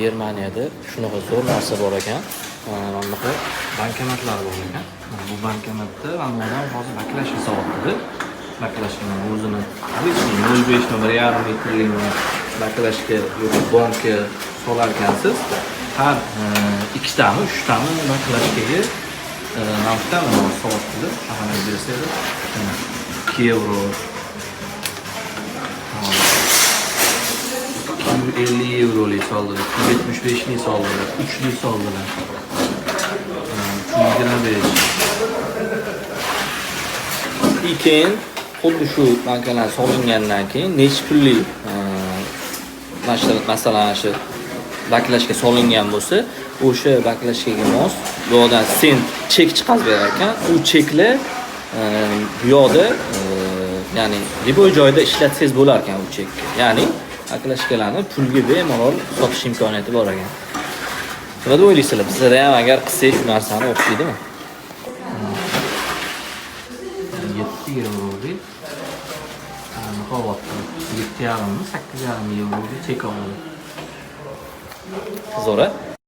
Germaniyada shunaqa zo'r narsa bor ekan. Mana bunaqa bankomatlar bor ekan. Bu bankomatda odam hozir baklash hisobotida baklashni o'zini обычный 0,5 1,5 metrlik baklashga yoki banka solar ekansiz. Har ikkitami, uchtami baklashga narxdan hisobotida ahamiyat bersaydi. 2 euro 50 eurolik soldilar, 75lik soldilar, 3lik soldilar. 325. Keyin xuddi shu bankalar solingandan keyin necha pullik masalan shu baklashga solingan bo'lsa, o'sha baklashga mos bu yoqdan sent chek chiqarib berar ekan. U cheklar bu yoqda ya'ni liboy joyda ishlatsangiz bo'lar ekan u chekni. Ya'ni baklashkalarni pulga bemalol sotish imkoniyati bor ekan. Nima deb o'ylaysizlar? Sizlar ham agar qilsangiz shu narsani o'xshaydimi? 7 eurolik nihoyatda 7,5 8,5 eurolik chek oladi. Zo'r-a?